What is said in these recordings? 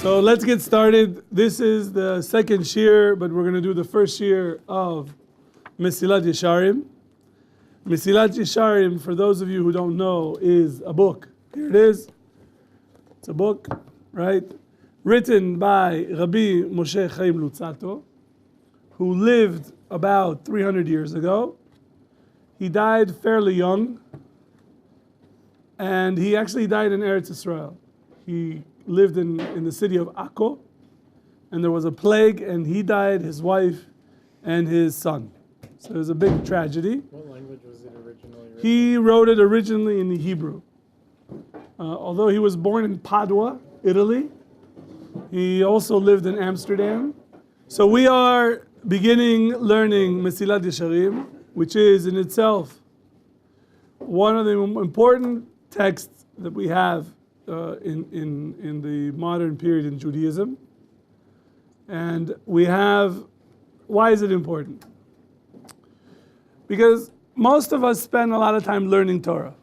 So let's get started. This is the second shir, but we're going to do the first shir of Mesilat Yesharim. Mesilat Yesharim, for those of you who don't know, is a book. Here it is. It's a book, right? Written by Rabbi Moshe Chaim Luzzatto, who lived about 300 years ago. He died fairly young, and he actually died in Eretz Israel. He lived in the city of Akko, and there was a plague, and he died, his wife, and his son. So it was a big tragedy. What language was it originally written? He wrote it originally in the Hebrew. Although he was born in Padua, Italy, he also lived in Amsterdam. So we are beginning learning Mesilat Yesharim, which is in itself one of the important texts that we have in the modern period in Judaism. And we have, why is it important? Because most of us spend a lot of time learning Torah.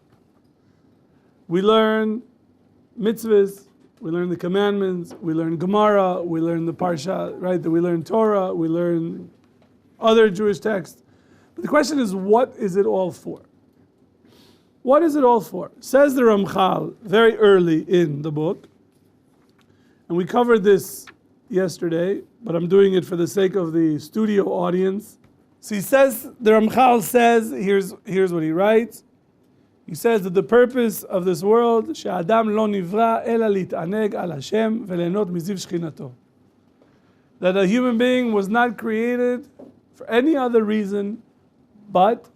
We learn mitzvahs, we learn the commandments, we learn Gemara, we learn the Parsha, right? We learn Torah, we learn other Jewish texts. But the question is, what is it all for? What is it all for? Says the Ramchal very early in the book, and we covered this yesterday, but I'm doing it for the sake of the studio audience. So he says, the Ramchal says, here's what he writes. He says that the purpose of this world, she'adam lo nivra ela lit'aneg al Hashem ve'lehnot miziv shchinato. That a human being was not created for any other reason but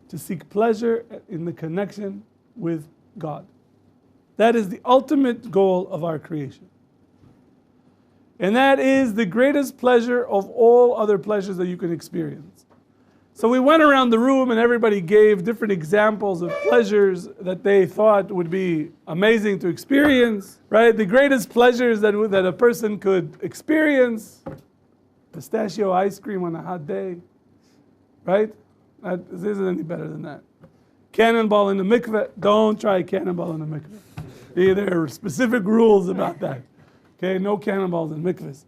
to seek pleasure in the connection with God. That is the ultimate goal of our creation. And that is the greatest pleasure of all other pleasures that you can experience. So we went around the room and everybody gave different examples of pleasures that they thought would be amazing to experience, right? The greatest pleasures that a person could experience, pistachio ice cream on a hot day, right? This isn't any better than that. Cannonball in the mikveh, don't try cannonball in the mikveh. There are specific rules about that. Okay, no cannonballs in mikvehs.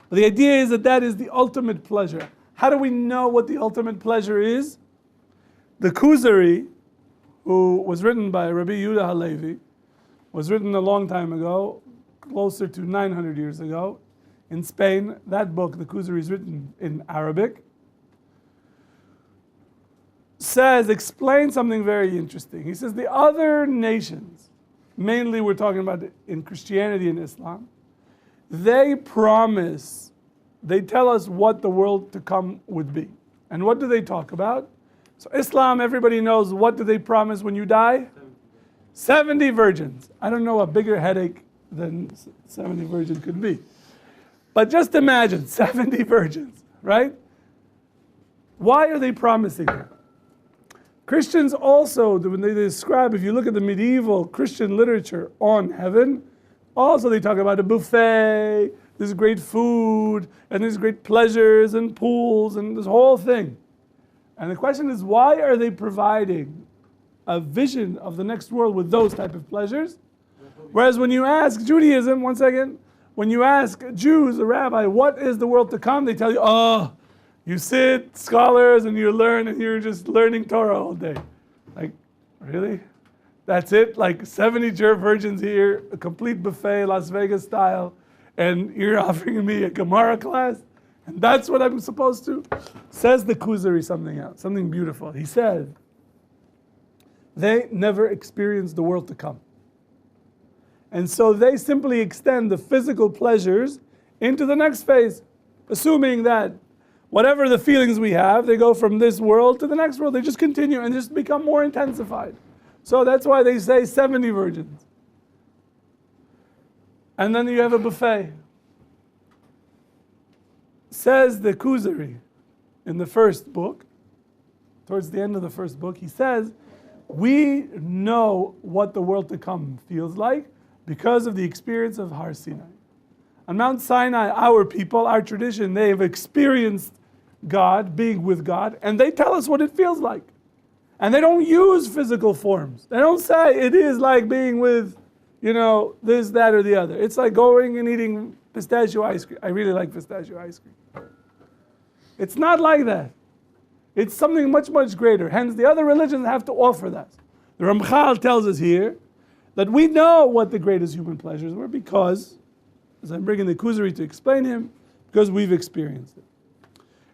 But the idea is that is the ultimate pleasure. How do we know what the ultimate pleasure is? The Kuzari, who was written by Rabbi Yehuda Halevi, was written a long time ago, closer to 900 years ago, in Spain. That book, the Kuzari, is written in Arabic. Explains something very interesting. He says the other nations, mainly we're talking about in Christianity and Islam, they tell us what the world to come would be. And what do they talk about? So Islam, everybody knows, what do they promise when you die? 70 virgins. I don't know a bigger headache than 70 virgins could be. But just imagine, 70 virgins, right? Why are they promising that? Christians also, when they describe, if you look at the medieval Christian literature on heaven, also they talk about a buffet, there's great food, and there's great pleasures and pools and this whole thing. And the question is, why are they providing a vision of the next world with those type of pleasures? Whereas when you ask Judaism, one second, when you ask Jews, a rabbi, what is the world to come? They tell you, you sit, scholars, and you learn, and you're just learning Torah all day. Like, really? That's it? Like 70 virgins here, a complete buffet, Las Vegas style, and you're offering me a Gemara class? And that's what I'm supposed to? Says the Kuzari something else, something beautiful. He said, they never experienced the world to come. And so they simply extend the physical pleasures into the next phase, assuming that whatever the feelings we have, they go from this world to the next world. They just continue and just become more intensified. So that's why they say 70 virgins. And then you have a buffet. Says the Kuzari in the first book, towards the end of the first book, he says, we know what the world to come feels like because of the experience of Har Sinai. On Mount Sinai, our people, our tradition, they've experienced God, being with God, and they tell us what it feels like. And they don't use physical forms. They don't say it is like being with this, that, or the other. It's like going and eating pistachio ice cream. I really like pistachio ice cream. It's not like that. It's something much, much greater. Hence, the other religions have to offer that. The Ramchal tells us here that we know what the greatest human pleasures were because, as I'm bringing the Kuzari to explain him, because we've experienced it.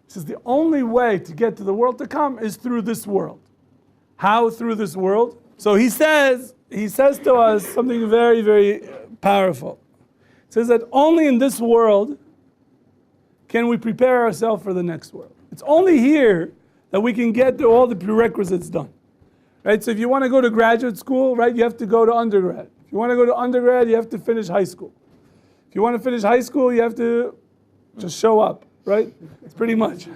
He says the only way to get to the world to come is through this world. How through this world? So he says to us something very, very powerful. He says that only in this world can we prepare ourselves for the next world. It's only here that we can get to all the prerequisites done. Right? So if you want to go to graduate school, right, you have to go to undergrad. If you want to go to undergrad, you have to finish high school. If you want to finish high school, you have to just show up, right? It's pretty much.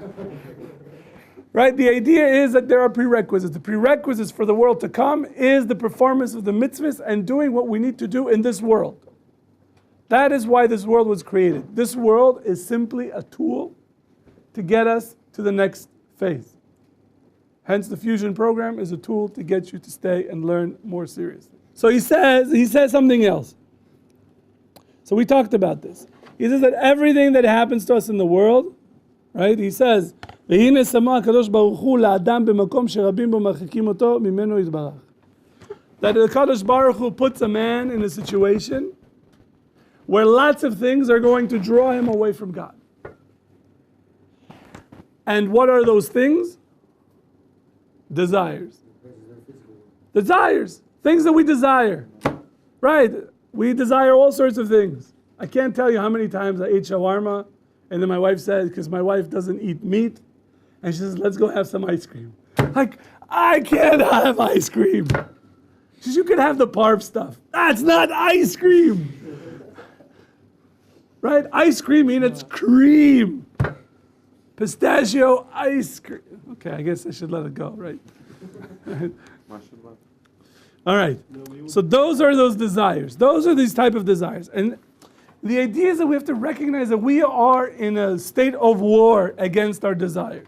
Right? The idea is that there are prerequisites. The prerequisites for the world to come is the performance of the mitzvahs and doing what we need to do in this world. That is why this world was created. This world is simply a tool to get us to the next phase. Hence, the fusion program is a tool to get you to stay and learn more seriously. So he says something else. So we talked about this. He says that everything that happens to us in the world, right? He says, that the Kadosh Baruch Hu puts a man in a situation where lots of things are going to draw him away from God. And what are those things? Desires. Desires. Things that we desire. Right? We desire all sorts of things. I can't tell you how many times I ate shawarma, and then my wife said, because my wife doesn't eat meat, and she says, let's go have some ice cream. Like, I can't have ice cream. She says, you can have the parv stuff. That's not ice cream. Right? Ice cream means it's cream. Pistachio ice cream. Okay, I guess I should let it go, right? All right. So those are those desires. Those are these type of desires. And the idea is that we have to recognize that we are in a state of war against our desires.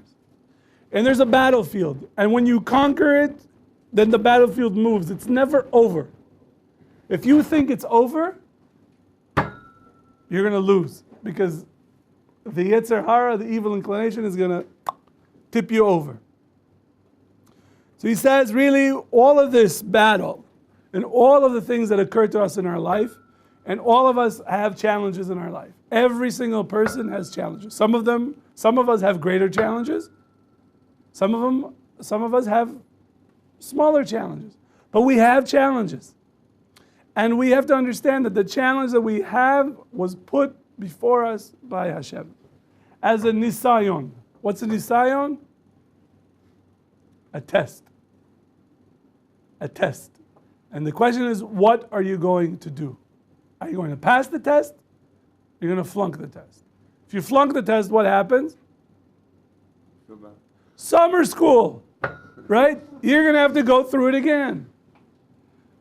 And there's a battlefield. And when you conquer it, then the battlefield moves. It's never over. If you think it's over, you're going to lose. Because the Yetzer Hara, the evil inclination, is going to tip you over. So he says, really, all of this battle and all of the things that occur to us in our life, and all of us have challenges in our life. Every single person has challenges. Some of us have greater challenges. Some of us have smaller challenges. But we have challenges. And we have to understand that the challenge that we have was put before us by Hashem as a nisayon. What's a nisayon? A test. A test. And the question is, what are you going to do? Are you going to pass the test? You're going to flunk the test. If you flunk the test, what happens? Summer school, right? You're going to have to go through it again.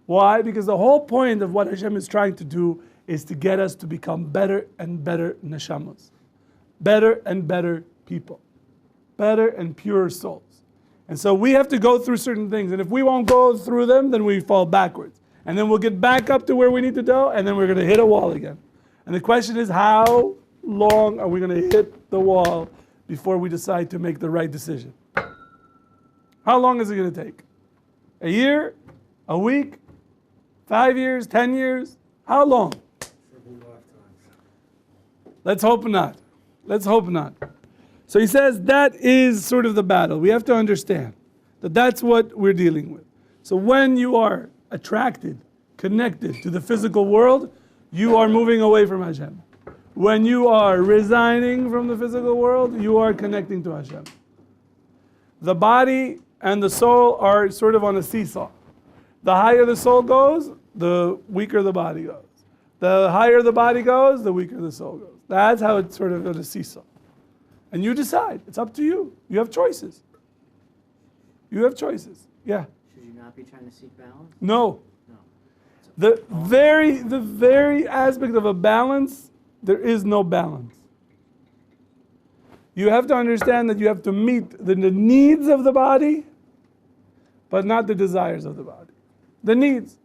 Why? Because the whole point of what Hashem is trying to do is to get us to become better and better neshamas, better and better people, better and purer souls. And so we have to go through certain things. And if we won't go through them, then we fall backwards. And then we'll get back up to where we need to go, and then we're going to hit a wall again. And the question is, how long are we going to hit the wall before we decide to make the right decision? How long is it going to take? A year? A week? 5 years? 10 years? How long? Let's hope not. Let's hope not. So he says that is sort of the battle. We have to understand that that's what we're dealing with. So when you are attracted, connected to the physical world, you are moving away from Hashem. When you are resigning from the physical world, you are connecting to Hashem. The body and the soul are sort of on a seesaw. The higher the soul goes, the weaker the body goes. The higher the body goes, the weaker the soul goes. That's how it's sort of on a seesaw. And you decide. It's up to you. You have choices. You have choices. Yeah. Should you not be trying to seek balance? No. No. The very aspect of a balance, there is no balance. You have to understand that you have to meet the needs of the body, but not the desires of the body. The needs.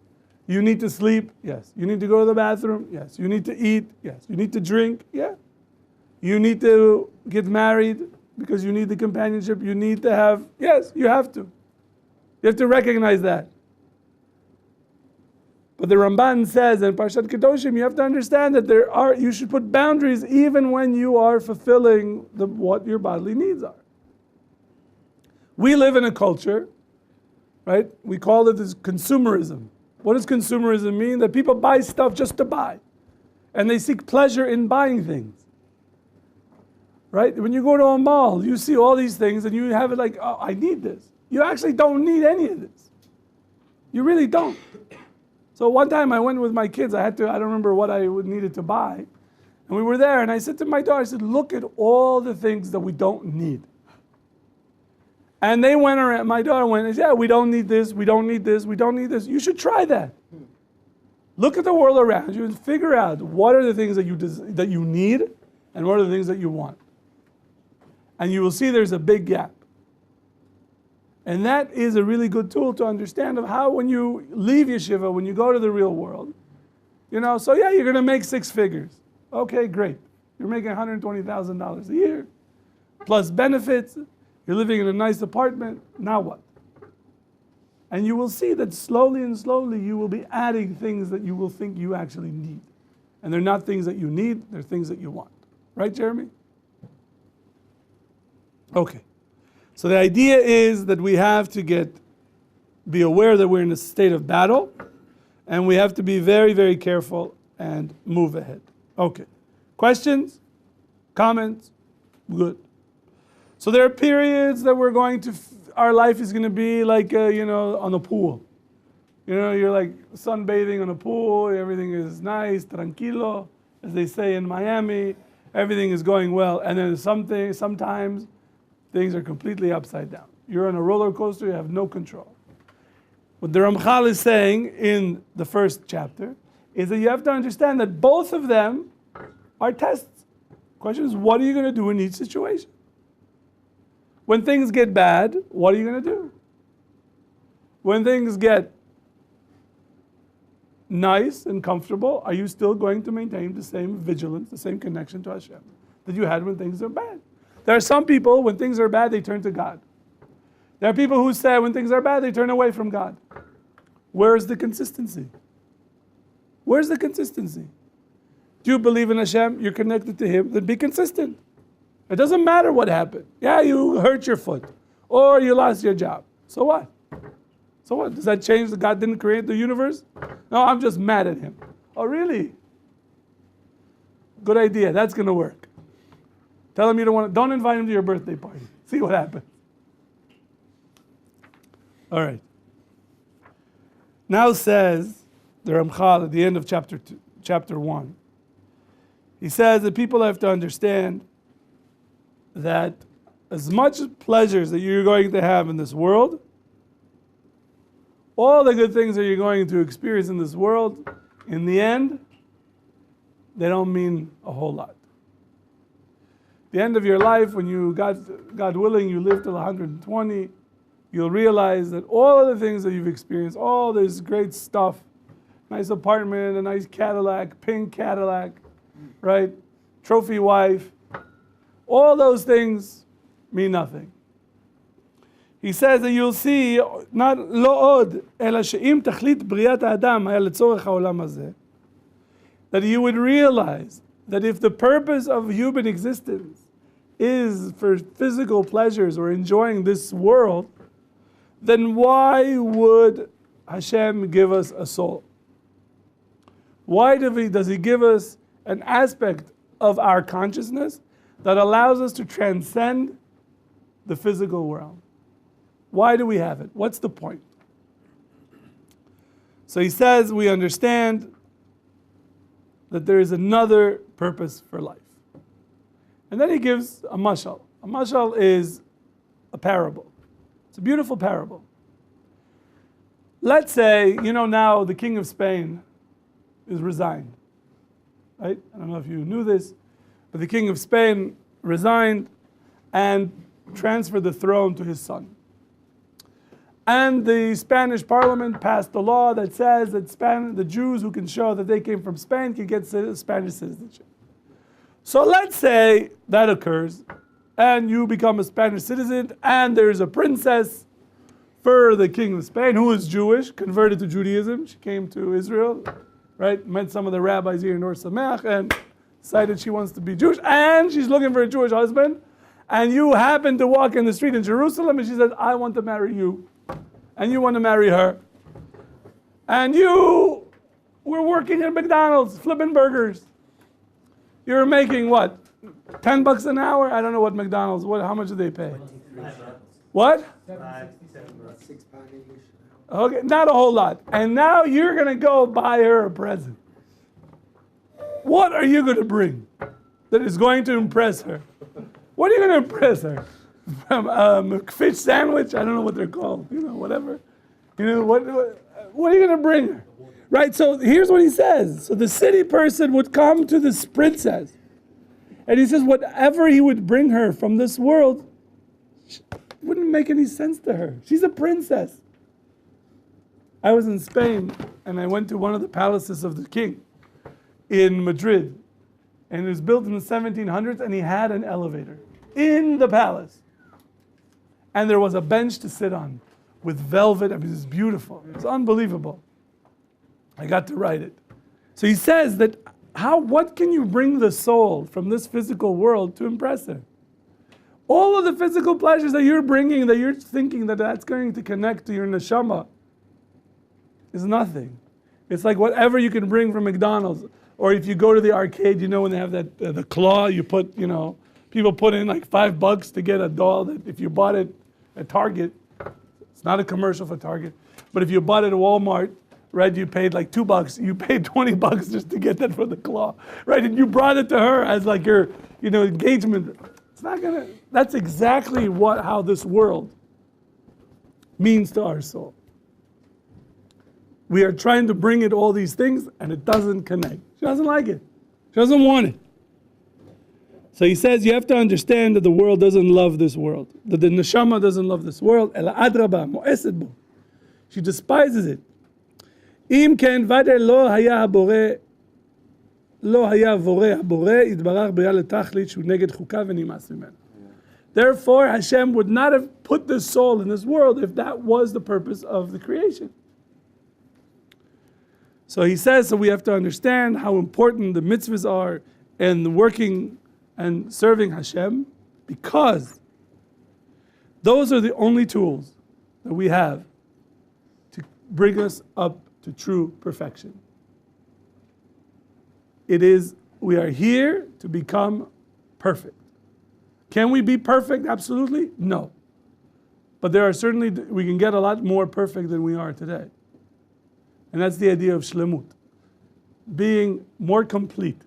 You need to sleep? Yes. You need to go to the bathroom? Yes. You need to eat? Yes. You need to drink? Yeah. You need to get married because you need the companionship. You need to have, yes, you have to. You have to recognize that. But the Ramban says in Parshat Kedoshim, you have to understand that you should put boundaries even when you are fulfilling what your bodily needs are. We live in a culture, right? We call it this consumerism. What does consumerism mean? That people buy stuff just to buy. And they seek pleasure in buying things. Right? When you go to a mall, you see all these things and you have it like, oh, I need this. You actually don't need any of this. You really don't. So one time I went with my kids, I don't remember what I needed to buy. And we were there and I said to my daughter, I said, look at all the things that we don't need. And they went around, my daughter went and said, yeah, we don't need this, we don't need this, we don't need this. You should try that. Look at the world around you and figure out what are the things that you need and what are the things that you want. And you will see there's a big gap. And that is a really good tool to understand of how when you leave yeshiva, when you go to the real world, so yeah, you're going to make 6 figures. Okay, great. You're making $120,000 a year, plus benefits. You're living in a nice apartment. Now what? And you will see that slowly and slowly you will be adding things that you will think you actually need. And they're not things that you need, they're things that you want. Right, Jeremy? Okay. So the idea is that we have to be aware that we're in a state of battle, and we have to be very, very careful and move ahead. Okay. Questions? Comments? Good. So there are periods that our life is going to be like, on a pool. You're like sunbathing on a pool, everything is nice, tranquilo, as they say in Miami, everything is going well. And then sometimes things are completely upside down. You're on a roller coaster, you have no control. What the Ramchal is saying in the first chapter is that you have to understand that both of them are tests. The question is, what are you going to do in each situation? When things get bad, what are you going to do? When things get nice and comfortable, are you still going to maintain the same vigilance, the same connection to Hashem that you had when things are bad? There are some people, when things are bad, they turn to God. There are people who say when things are bad, they turn away from God. Where is the consistency? Where's the consistency? Do you believe in Hashem? You're connected to Him? Then be consistent. It doesn't matter what happened. Yeah, you hurt your foot. Or you lost your job. So what? So what? Does that change that God didn't create the universe? No, I'm just mad at Him. Oh, really? Good idea. That's going to work. Tell him you don't invite him to your birthday party. See what happens. All right. Now says the Ramchal at the end of chapter 1. He says that people have to understand that as much pleasures that you're going to have in this world, all the good things that you're going to experience in this world, in the end, they don't mean a whole lot. The end of your life, when you, God willing, you live till 120, you'll realize that all of the things that you've experienced, all this great stuff, nice apartment, a nice Cadillac, pink Cadillac, right? Trophy wife, all those things mean nothing. He says that you'll see, not lo od, ela she'im tachlit briat ha'adam haya letzorech ha'olam hazeh, that you would realize that if the purpose of human existence is for physical pleasures or enjoying this world, then why would Hashem give us a soul? Why does He give us an aspect of our consciousness that allows us to transcend the physical world? Why do we have it? What's the point? So he says we understand that there is another purpose for life. And then he gives a mashal. A mashal is a parable. It's a beautiful parable. Let's say, now the king of Spain is resigned. Right? I don't know if you knew this, but the king of Spain resigned and transferred the throne to his son. And the Spanish Parliament passed a law that says that the Jews who can show that they came from Spain can get Spanish citizenship. So let's say that occurs, and you become a Spanish citizen, and there's a princess for the king of Spain who is Jewish, converted to Judaism. She came to Israel, right? Met some of the rabbis here in Or Sameach, and decided she wants to be Jewish, and she's looking for a Jewish husband. And you happen to walk in the street in Jerusalem, and she says, "I want to marry you," and you want to marry her. And you were working at McDonald's, flipping burgers. You're making what? $10 an hour? I don't know what McDonald's. How much do they pay? What? Okay, not a whole lot. And now you're going to go buy her a present. What are you going to bring that is going to impress her? What are you going to impress her? A fish sandwich? I don't know what they're called. Whatever. What are you going to bring her? Right, so here's what he says. So the city person would come to this princess, and he says whatever he would bring her from this world wouldn't make any sense to her. She's a princess. I was in Spain, and I went to one of the palaces of the king in Madrid, and it was built in the 1700s, and he had an elevator in the palace. And there was a bench to sit on with velvet. I mean, it was beautiful. It was unbelievable. I got to write it. So he says that what can you bring the soul from this physical world to impress her? All of the physical pleasures that you're bringing, that you're thinking that that's going to connect to your neshama, is nothing. It's like whatever you can bring from McDonald's, or if you go to the arcade, when they have that the claw, you put, people put in like $5 to get a doll that if you bought it at Target, it's not a commercial for Target, but if you bought it at Walmart, right, you paid like $2. You paid $20 just to get that for the claw, right? And you brought it to her as like your, engagement. It's not gonna. That's exactly how this world means to our soul. We are trying to bring it all these things, and it doesn't connect. She doesn't like it. She doesn't want it. So he says you have to understand that the world doesn't love this world. That the neshama doesn't love this world. Ela adraba mo'esed bo. She despises it. אם כן, ודאי לא היה הבורא יתברך בריאה לתכלית שהוא נגד חוקיו ונמאס ממנו. Therefore, Hashem would not have put this soul in this world if that was the purpose of the creation. So he says, so we have to understand how important the mitzvahs are and working and serving Hashem, because those are the only tools that we have to bring us up to true perfection. We are here to become perfect. Can we be perfect? Absolutely, no. But there are certainly, we can get a lot more perfect than we are today. And that's the idea of shlemut. Being more complete,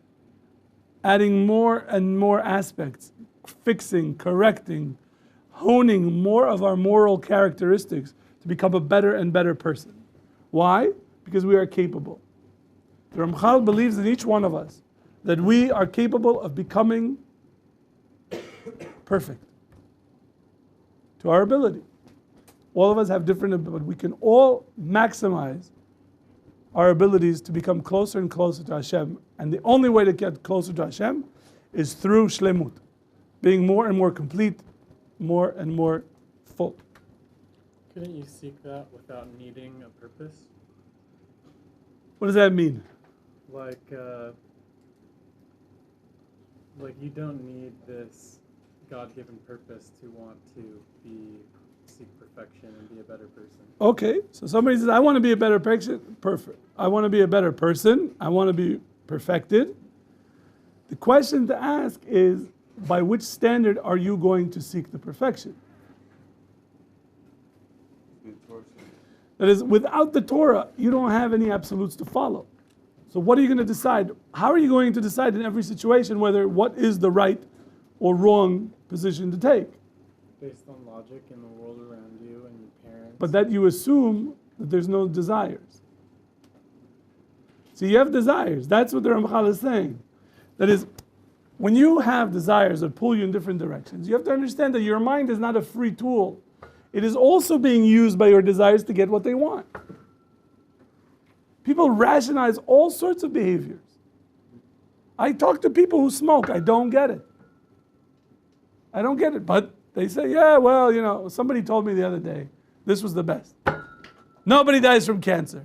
adding more and more aspects, fixing, correcting, honing more of our moral characteristics to become a better and better person. Why? Because we are capable. The Ramchal believes in each one of us that we are capable of becoming perfect to our ability. All of us have different abilities, but we can all maximize our abilities to become closer and closer to Hashem. And the only way to get closer to Hashem is through shlemut, being more and more complete, more and more full. Couldn't you seek that without needing a purpose? What does that mean? Like you don't need this God-given purpose to want to seek perfection and be a better person. Okay, so somebody says, I want to be a better person. Perfect. I want to be a better person. I want to be perfected. The question to ask is, by which standard are you going to seek the perfection? That is, without the Torah, you don't have any absolutes to follow. So what are you going to decide? How are you going to decide in every situation what is the right or wrong position to take? Based on logic and the world around you and your parents. But that you assume that there's no desires. So you have desires. That's what the Ramchal is saying. That is, when you have desires that pull you in different directions, you have to understand that your mind is not a free tool. it is also being used by your desires to get what they want. People rationalize all sorts of behaviors. I talk to people who smoke. I don't get it. I don't get it. But they say, yeah, well, somebody told me the other day, this was the best. Nobody dies from cancer.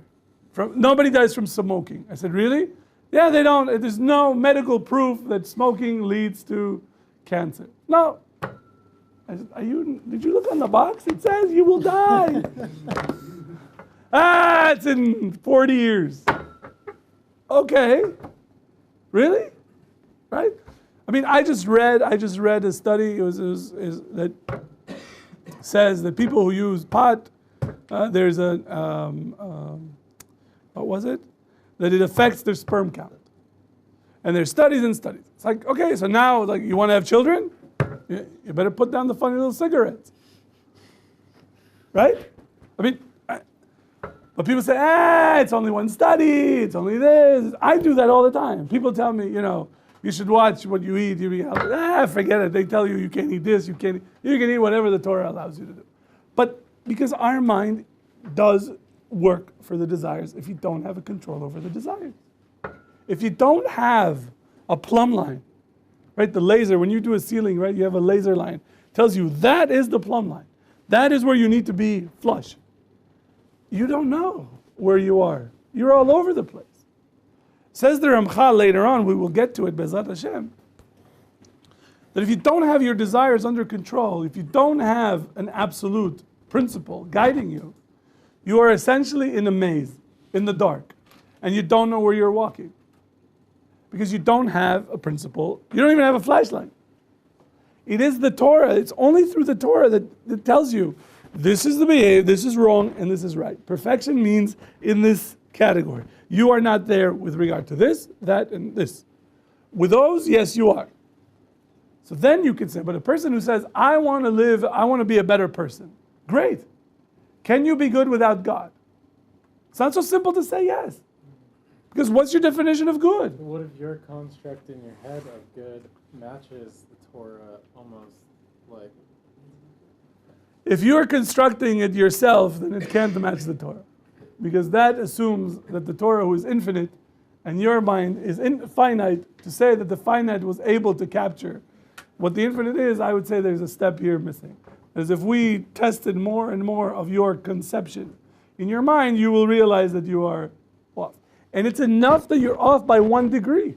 Nobody dies from smoking. I said, really? Yeah, they don't. There's no medical proof that smoking leads to cancer. No. I said, did you look on the box? It says you will die. It's in 40 years. Okay. Really? Right? I mean, I just read a study that says that people who use pot, there's a, what was it? That it affects their sperm count. And there's studies and studies. It's like, okay, so now, like, you want to have children? You better put down the funny little cigarettes. Right? I mean, but people say, it's only one study, it's only this. I do that all the time. People tell me, you should watch what you eat. You be forget it. They tell you you can't eat this, you can eat whatever the Torah allows you to do. But because our mind does work for the desires if you don't have a control over the desires. If you don't have a plumb line, right, the laser, when you do a ceiling, right, you have a laser line, tells you that is the plumb line. That is where you need to be flush. You don't know where you are. You're all over the place. Says the Ramchal later on, we will get to it, Bezat Hashem, that if you don't have your desires under control, if you don't have an absolute principle guiding you, you are essentially in a maze, in the dark, and you don't know where you're walking. Because you don't have a principle, you don't even have a flashlight. It is the Torah, it's only through the Torah that tells you, this is the behavior, this is wrong, and this is right. Perfection means in this category. You are not there with regard to this, that, and this. With those, yes, you are. So then you can say, but a person who says, I want to be a better person. Great. Can you be good without God? It's not so simple to say yes. Because what's your definition of good? What if your construct in your head of good matches the Torah almost like... If you're constructing it yourself, then it can't match the Torah. Because that assumes that the Torah, who is infinite, and your mind is finite, to say that the finite was able to capture what the infinite is, I would say there's a step here missing. As if we tested more and more of your conception in your mind, you will realize that you are off. And it's enough that you're off by 1 degree.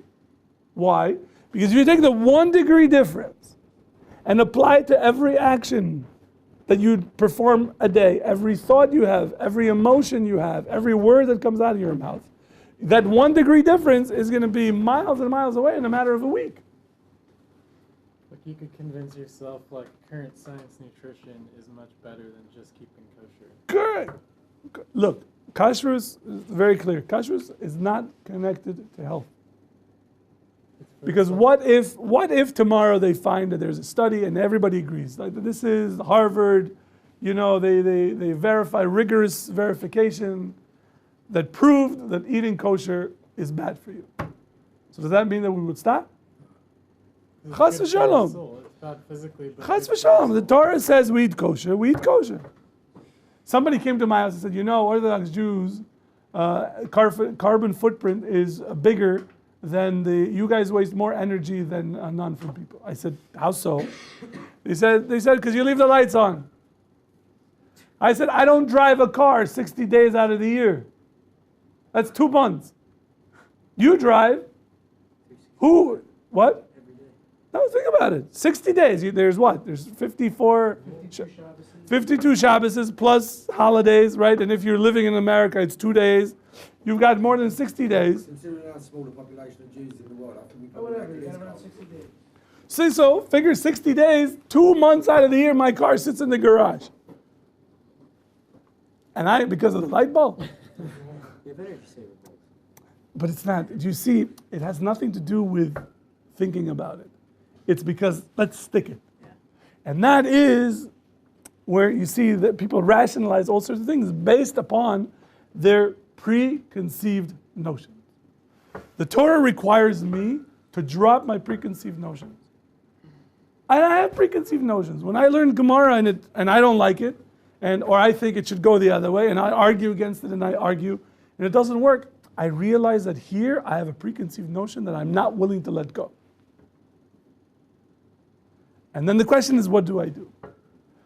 Why? Because if you take the 1 degree difference and apply it to every action that you perform a day, every thought you have, every emotion you have, every word that comes out of your mouth, that 1 degree difference is going to be miles and miles away in a matter of a week. Like you could convince yourself like current science nutrition is much better than just keeping kosher. Good. Look, kashrus is very clear. Kashrus is not connected to health. Because what if tomorrow they find that there's a study and everybody agrees, like this is Harvard, they verify rigorous verification that proved that eating kosher is bad for you. So does that mean that we would stop? Chas v'shalom. It's bad physically, but Chas v'shalom. The Torah says we eat kosher. We eat kosher. Somebody came to my house and said, Orthodox Jews, carbon footprint is bigger than you guys waste more energy than non-food people. I said, how so? They said, because you leave the lights on. I said, I don't drive a car 60 days out of the year. That's 2 months. You drive. Who? What? No, think about it. 60 days. There's what? There's 52 Shabbases plus holidays, right? And if you're living in America, it's 2 days. You've got more than 60 days. Considering how small the population of Jews in the world, I think we probably got around 60 days. See, so figure 60 days, 2 months out of the year, my car sits in the garage. And because of the light bulb. But it's not. Do you see, it has nothing to do with thinking about it. It's because, let's stick it. Yeah. And that is where you see that people rationalize all sorts of things based upon their preconceived notions. The Torah requires me to drop my preconceived notions. I have preconceived notions. When I learn Gemara and I don't like it, or I think it should go the other way, and I argue against it, and I argue, and it doesn't work. I realize that here I have a preconceived notion that I'm not willing to let go. And then the question is, what do I do?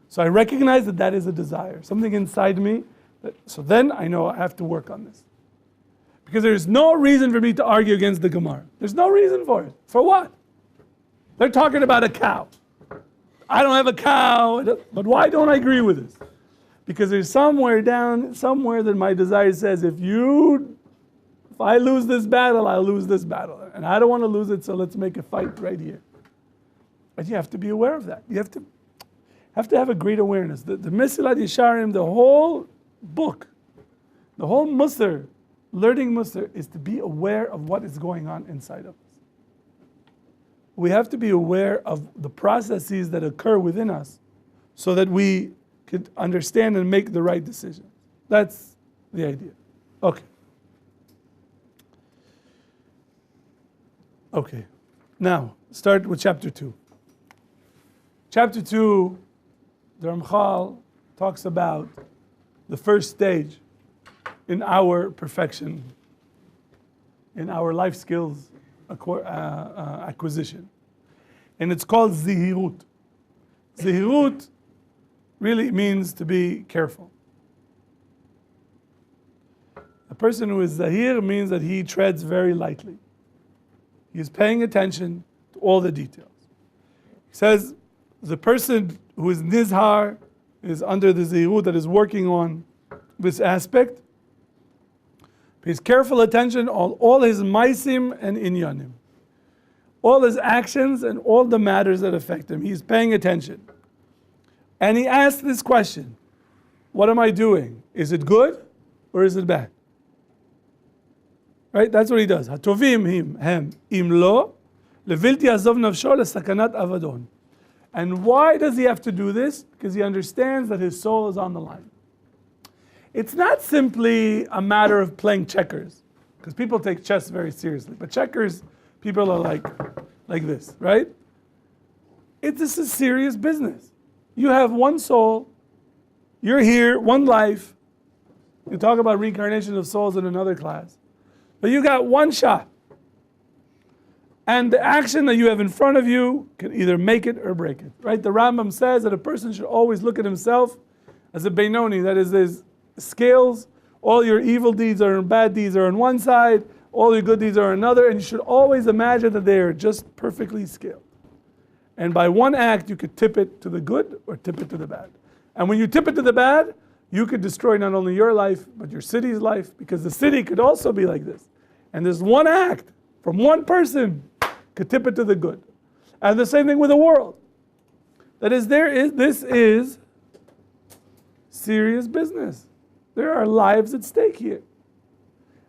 So I recognize that that is a desire, something inside me. So then I know I have to work on this. Because there's no reason for me to argue against the Gemara. There's no reason for it. For what? They're talking about a cow. I don't have a cow, but why don't I agree with this? Because there's somewhere that my desire says, if I lose this battle, I'll lose this battle. And I don't want to lose it, so let's make a fight right here. But you have to be aware of that. You have to have a great awareness. The Mesilat Yesharim, the whole book, the whole Musar, learning Musar, is to be aware of what is going on inside of us. We have to be aware of the processes that occur within us so that we could understand and make the right decision. That's the idea. Okay. Now, start with chapter 2. Chapter 2, the Ramchal talks about the first stage in our perfection, in our life skills acquisition. And it's called Zihirut. Zihirut really means to be careful. A person who is Zahir means that he treads very lightly. He is paying attention to all the details. He says the person who is Nizhar is under the Zihirut that is working on this aspect. Pays careful attention on all his maisim and inyanim. All his actions and all the matters that affect him. He's paying attention. And he asks this question, what am I doing? Is it good or is it bad? Right? That's what he does. Hatovim hem im lo levilti azov nafsho lesakanat avadon. And why does he have to do this? Because he understands that his soul is on the line. It's not simply a matter of playing checkers, because people take chess very seriously. But checkers, people are like this, right? This is serious business. You have one soul, you're here, one life. You talk about reincarnation of souls in another class. But you got one shot. And the action that you have in front of you can either make it or break it, right? The Rambam says that a person should always look at himself as a Beinoni, that is, there's scales, all your evil deeds or bad deeds are on one side, all your good deeds are on another, and you should always imagine that they are just perfectly scaled. And by one act, you could tip it to the good or tip it to the bad. And when you tip it to the bad, you could destroy not only your life, but your city's life, because the city could also be like this. And there's one act from one person could tip it to the good. And the same thing with the world. That is, this is serious business. There are lives at stake here.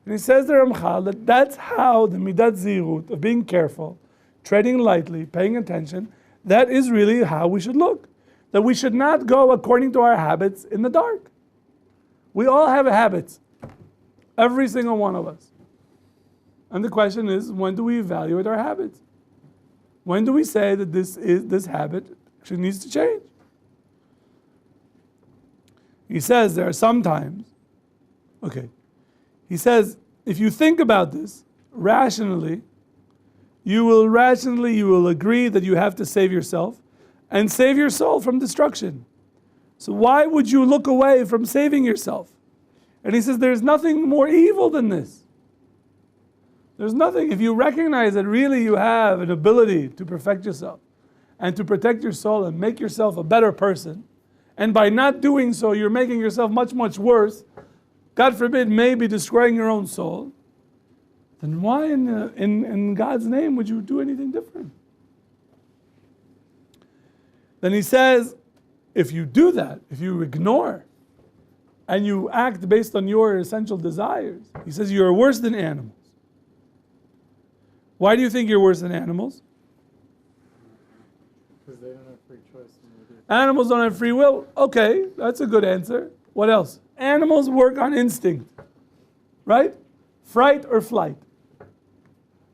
And he says to Ramchal that that's how the Midat Zirut, of being careful, treading lightly, paying attention, that is really how we should look. That we should not go according to our habits in the dark. We all have habits. Every single one of us. And the question is, when do we evaluate our habits? When do we say that this habit needs to change? He says there are some times, he says, if you think about this rationally, you will agree that you have to save yourself and save your soul from destruction. So why would you look away from saving yourself? And he says there's nothing more evil than this. There's nothing. If you recognize that really you have an ability to perfect yourself and to protect your soul and make yourself a better person, and by not doing so, you're making yourself much, much worse, God forbid, maybe destroying your own soul, then why in God's name would you do anything different? Then he says, if you do that, if you ignore, and you act based on your essential desires, he says you are worse than animals. Why do you think you're worse than animals? Because they don't have free choice. Animals don't have free will. Okay, that's a good answer. What else? Animals work on instinct, right? Fright or flight,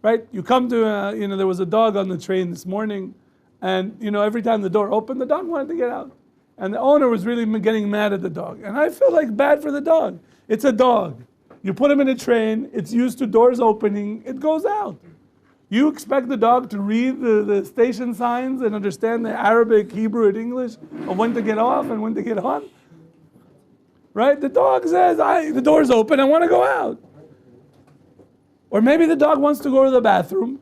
right? You come to, there was a dog on the train this morning, and every time the door opened, the dog wanted to get out. And the owner was really getting mad at the dog. And I feel like bad for the dog. It's a dog. You put him in a train, it's used to doors opening, it goes out. You expect the dog to read the station signs and understand the Arabic, Hebrew, and English of when to get off and when to get on? Right? The dog says, the door's open, I want to go out. Or maybe the dog wants to go to the bathroom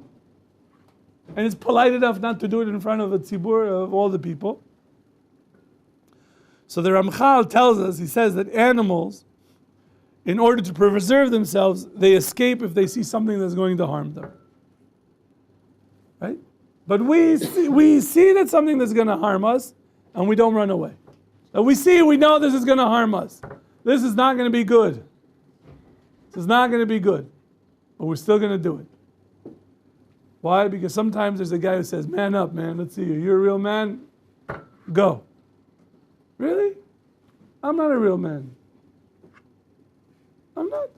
and is polite enough not to do it in front of a tzibur, of all the people. So the Ramchal tells us, he says that animals, in order to preserve themselves, they escape if they see something that's going to harm them. Right? But we see that something that's going to harm us, and we don't run away. So we know this is going to harm us. This is not going to be good. This is not going to be good. But we're still going to do it. Why? Because sometimes there's a guy who says, man up, man, let's see you. You're a real man? Go. Really? I'm not a real man. I'm not.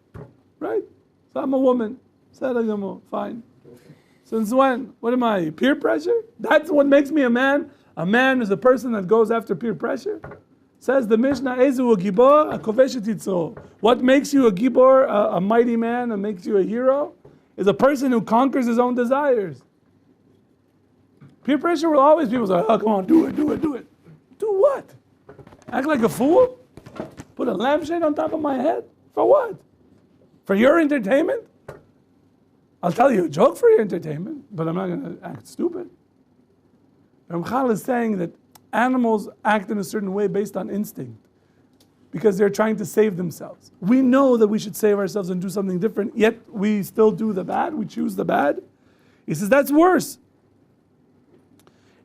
Right? So I'm a woman. Fine. Since when? What am I? Peer pressure? That's what makes me a man? A man is a person that goes after peer pressure? Says the Mishnah, Ezu gibor, akoveshet yitzro. What makes you a gibor, a mighty man, and makes you a hero, is a person who conquers his own desires. Peer pressure will always, people say, oh, come on, do it. Do what? Act like a fool? Put a lampshade on top of my head? For what? For your entertainment? I'll tell you a joke for your entertainment, but I'm not going to act stupid. Ramchal is saying that animals act in a certain way based on instinct because they're trying to save themselves. We know that we should save ourselves and do something different, yet we still do the bad, we choose the bad. He says that's worse.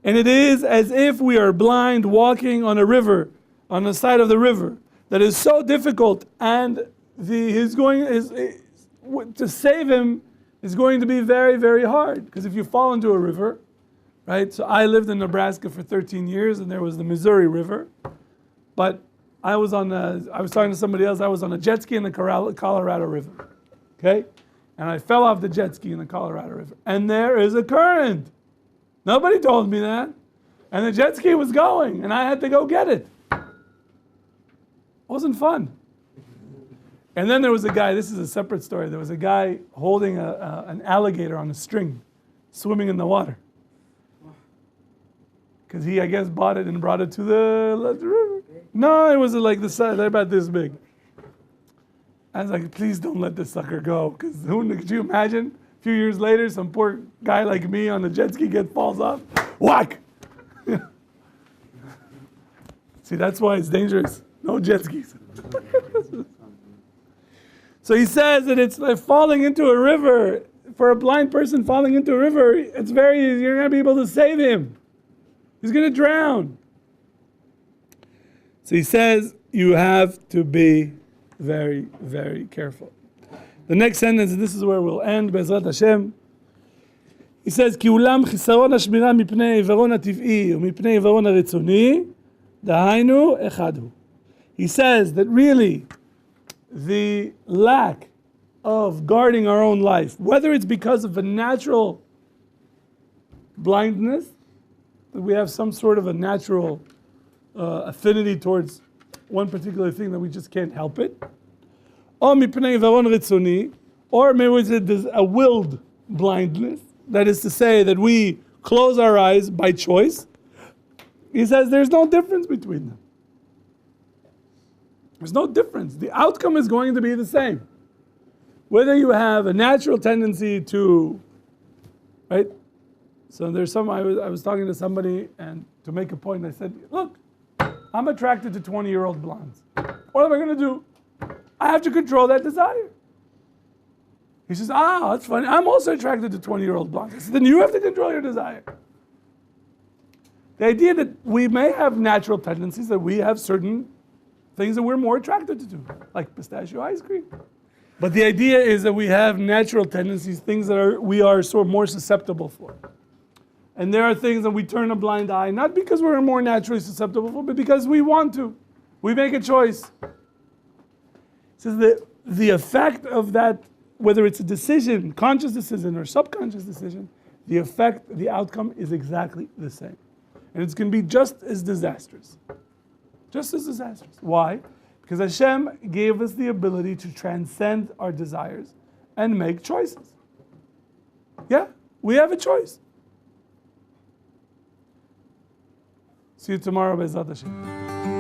And it is as if we are blind walking on a river, on the side of the river, that is so difficult, and to save him is going to be very, very hard. Because if you fall into a river, right? So I lived in Nebraska for 13 years, and there was the Missouri River. But I was talking to somebody else, I was on a jet ski in the Colorado River. Okay? And I fell off the jet ski in the Colorado River. And there is a current. Nobody told me that. And the jet ski was going, and I had to go get it. It wasn't fun. And then there was a guy, this is a separate story, there was a guy holding an alligator on a string, swimming in the water. Because he, I guess, bought it and brought it to the river. No, it was like the size, about this big. I was like, please don't let this sucker go. Because could you imagine? A few years later, some poor guy like me on the jet ski falls off. Whack! See, that's why it's dangerous. No jet skis. So he says that it's like falling into a river. For a blind person falling into a river, it's very easy. You're not going to be able to save him. He's going to drown. So he says you have to be very, very careful. The next sentence, and this is where we'll end, Be'ezrat Hashem. He says, כי אולם חיסרון השמירה מפני העיוורון הטבעי ומפני העיוורון הרצוני, דהיינו אחד הוא. He says that really the lack of guarding our own life, whether it's because of a natural blindness, that we have some sort of a natural affinity towards one particular thing that we just can't help it, or mipnei עיוורון רצוני, or maybe it's a willed blindness, that is to say that we close our eyes by choice. He says there's no difference between them. There's no difference. The outcome is going to be the same. Whether you have a natural tendency to, right? So there's I was talking to somebody, and to make a point, I said, look, I'm attracted to 20-year-old blondes. What am I going to do? I have to control that desire. He says, that's funny. I'm also attracted to 20-year-old blondes. I said, then you have to control your desire. The idea that we may have natural tendencies, that we have certain things that we're more attracted to, like pistachio ice cream. But the idea is that we have natural tendencies, things that we are sort of more susceptible for. And there are things that we turn a blind eye, not because we're more naturally susceptible for, but because we want to. We make a choice. So the effect of that, whether it's a decision, conscious decision or subconscious decision, the effect, the outcome is exactly the same. And it's going to be just as disastrous. Just as disastrous. Why? Because Hashem gave us the ability to transcend our desires and make choices. Yeah, we have a choice. See you tomorrow, Be'ezrat Hashem.